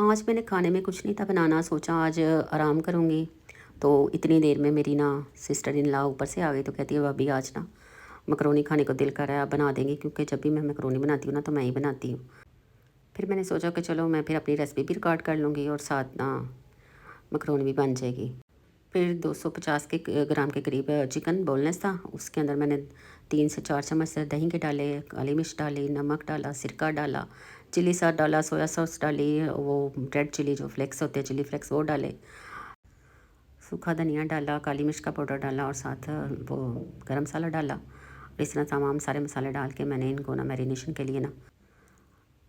आज मैंने खाने में कुछ नहीं था बनाना, सोचा आज आराम करूँगी। तो इतनी देर में मेरी ना सिस्टर इन लॉ ऊपर से आ गई, तो कहती है भाभी आज ना मकरोनी खाने को दिल कर रहा है, आप बना देंगे? क्योंकि जब भी मैं मकरोनी बनाती हूँ ना तो मैं ही बनाती हूँ। फिर मैंने सोचा कि चलो मैं फिर अपनी रेसिपी भी रिकॉर्ड कर लूँगी और साथ ना मकरोनी भी बन जाएगी। फिर 250 के ग्राम के करीब चिकन बोनलेस था। उसके अंदर मैंने 3 से 4 चम्मच से दही के डाले, काली मिर्च डाली, नमक डाला, सिरका डाला, चिली सॉस डाला, सोया सॉस डाली, वो रेड चिली जो फ्लेक्स होते हैं चिली फ्लेक्स वो डाले, सूखा धनिया डाला, काली मिर्च का पाउडर डाला और साथ वो गरम मसाला डाला। और इस तरह तमाम सारे मसाले डाल के मैंने इनको ना मैरिनेशन के लिए ना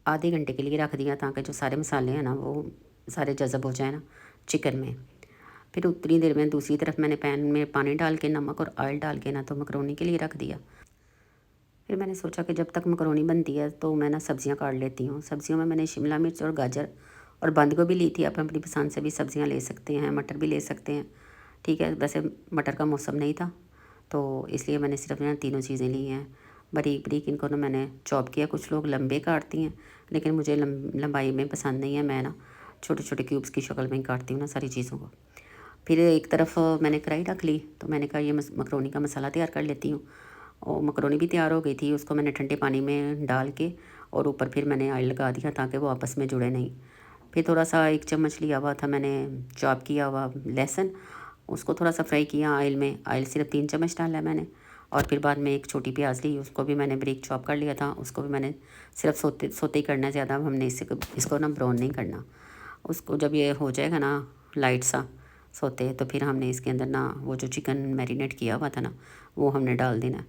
आधे घंटे के लिए रख दिया, ताकि जो सारे मसाले हैं ना वो सारे जज़ब हो जाए ना चिकन में। फिर उतनी देर में दूसरी तरफ मैंने पैन में पानी डाल के नमक और ऑयल डाल के ना तो मकरोनी के लिए रख दिया। फिर मैंने सोचा कि जब तक मकरोनी बनती है तो मैं ना सब्ज़ियाँ काट लेती हूँ। सब्ज़ियों में मैंने शिमला मिर्च और गाजर और बंद गोभी ली थी। आप अपनी पसंद से भी सब्ज़ियाँ ले सकते हैं, मटर भी ले सकते हैं। ठीक है, वैसे मटर का मौसम नहीं था तो इसलिए मैंने सिर्फ ना तीनों चीज़ें ली हैं। बारीक बारीक इनको ना मैंने चॉप किया। कुछ लोग लंबे काटती हैं लेकिन मुझे लंबाई में पसंद नहीं है। मैं ना छोटे छोटे क्यूब्स की शक्ल में ही काटती हूँ ना सारी चीज़ों को। फिर एक तरफ मैंने कढ़ाई रख ली, तो मैंने कहा ये मकरोनी का मसाला तैयार कर लेती हूँ। और मकरोनी भी तैयार हो गई थी, उसको मैंने ठंडे पानी में डाल के और ऊपर फिर मैंने ऑयल लगा दिया ताकि वो आपस में जुड़े नहीं। फिर थोड़ा सा 1 चम्मच लिया हुआ था मैंने चॉप किया हुआ लहसुन, उसको थोड़ा सा फ्राई किया ऑयल में। ऑयल सिर्फ 3 चम्मच डाला है मैंने। और फिर बाद में एक छोटी प्याज ली, उसको भी मैंने बारीक चॉप कर लिया था। उसको भी मैंने सिर्फ सोते सोते ही करना है, ज़्यादा हमने इसको ना ब्राउन नहीं करना। उसको जब ये हो जाएगा ना लाइट सा सोते, तो फिर हमने इसके अंदर ना वो जो चिकन मैरिनेट किया हुआ था ना वो हमने डाल देना।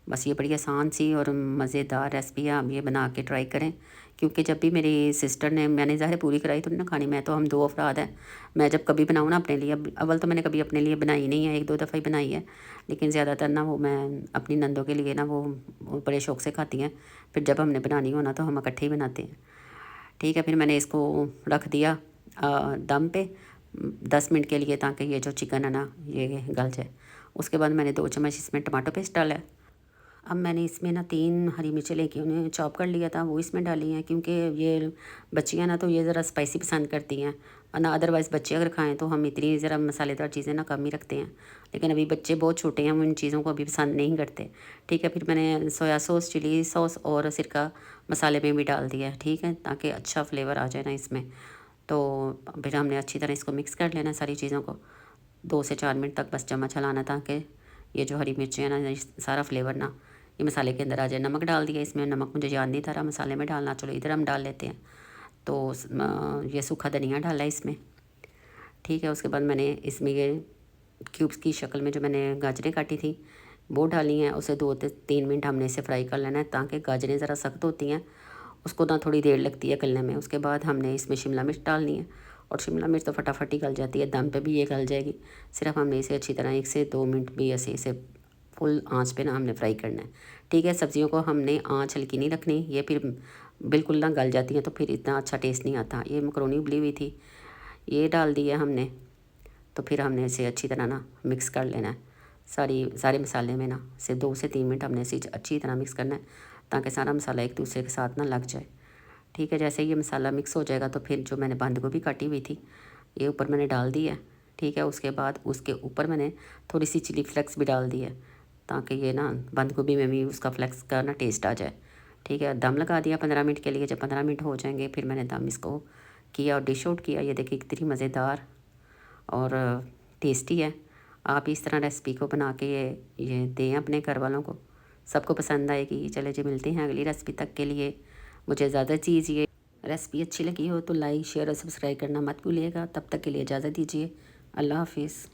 बस ये बड़ी आसान सी और मज़ेदार रेसिपी है, आप ये बना के ट्राई करें। क्योंकि जब भी मेरी सिस्टर ने, मैंने ज़ाहिर पूरी कराई तो नहीं ना खानी, मैं तो हम 2 अफराद हैं। मैं जब कभी बनाऊँ ना अपने लिए, अव्वल तो मैंने कभी अपने लिए बनाई नहीं है, 1-2 दफ़ा ही बनाई है। लेकिन ज़्यादातर ना वो मैं अपनी नंदों के लिए ना वो बड़े शौक़ से खाती हैं। फिर जब हमने बनानी हो ना तो हम इकट्ठे ही बनाते हैं। ठीक है, फिर मैंने इसको रख दिया दम पे 10 मिनट के लिए, ताकि ये जो चिकन है ना ये गल जाए। उसके बाद मैंने 2 चम्मच इसमें टमाटो पेस्ट डाला है। अब मैंने इसमें ना 3 हरी मिर्चें लेके उन्हें चॉप कर लिया था, वो इसमें डाली हैं। क्योंकि ये बच्चियाँ ना तो ये ज़रा स्पाइसी पसंद करती हैं, और ना अदरवाइज़ बच्चे अगर खाएं तो हम इतनी ज़रा मसालेदार चीज़ें ना कम ही रखते हैं। लेकिन अभी बच्चे बहुत छोटे हैं, वो इन चीज़ों को अभी पसंद नहीं करते। ठीक है, फिर मैंने सोया सॉस, चिली सॉस और सिरका मसाले में भी डाल दिया है। ठीक है, ताकि अच्छा फ्लेवर आ जाए ना इसमें। तो फिर हमने अच्छी तरह इसको मिक्स कर लेना सारी चीज़ों को। 2 से 4 मिनट तक बस चम्मच हिलाना, ताकि ये जो हरी मिर्चें हैं ना ये सारा फ्लेवर ना ये मसाले के अंदर आ जाए। नमक डाल दिया इसमें, नमक मुझे याद नहीं था रहा मसाले में डालना, चलो इधर हम डाल लेते हैं। तो ये सूखा धनिया डाला इसमें। ठीक है, उसके बाद मैंने इसमें ये क्यूब्स की शक्ल में जो मैंने गाजरें काटी थी वो डाली हैं। उसे 2 से 3 मिनट हमने इसे फ्राई कर लेना है, ताकि गाजरें ज़रा सख्त होती हैं, उसको ना थोड़ी देर लगती है गलने में। उसके बाद हमने इसमें शिमला मिर्च डालनी है, और शिमला मिर्च तो फटाफट ही गल जाती है, दम पे भी ये गल जाएगी। सिर्फ हमने इसे अच्छी तरह 1 से 2 मिनट भी ऐसे इसे फुल आंच पे ना हमने फ्राई करना है। ठीक है, सब्जियों को हमने आंच हल्की नहीं रखनी, ये फिर बिल्कुल ना गल जाती हैं तो फिर इतना अच्छा टेस्ट नहीं आता। ये मकरोनी उबली हुई थी, ये डाल दिया हमने। तो फिर हमने इसे अच्छी तरह ना मिक्स कर लेना है, सारे मसाले में ना से 2 से 3 मिनट हमने इसे अच्छी तरह मिक्स करना है, ताकि सारा मसाला एक दूसरे के साथ ना लग जाए। ठीक है, जैसे ये मसाला मिक्स हो जाएगा तो फिर जो मैंने बंद गोभी काटी हुई थी ये ऊपर मैंने डाल दी है। ठीक है, उसके बाद उसके ऊपर मैंने थोड़ी सी चिली फ्लेक्स भी डाल दी है, ताकि ये ना बंद गोभी में भी उसका फ्लेक्स का ना टेस्ट आ जाए। ठीक है, दम लगा दिया 15 मिनट के लिए। जब 15 मिनट हो जाएंगे फिर मैंने दम इसको किया और डिश आउट किया। ये देखिए कितनी मज़ेदार और टेस्टी है। आप इस तरह रेसिपी को बना के ये दें अपने घर वालों को, सबको पसंद आएगी। चले जी, मिलते हैं अगली रेसिपी तक के लिए मुझे इजाज़त दीजिए। रेसिपी अच्छी लगी हो तो लाइक, शेयर और सब्सक्राइब करना मत भूलिएगा। तब तक के लिए इजाज़त दीजिए। अल्लाह हाफिज़।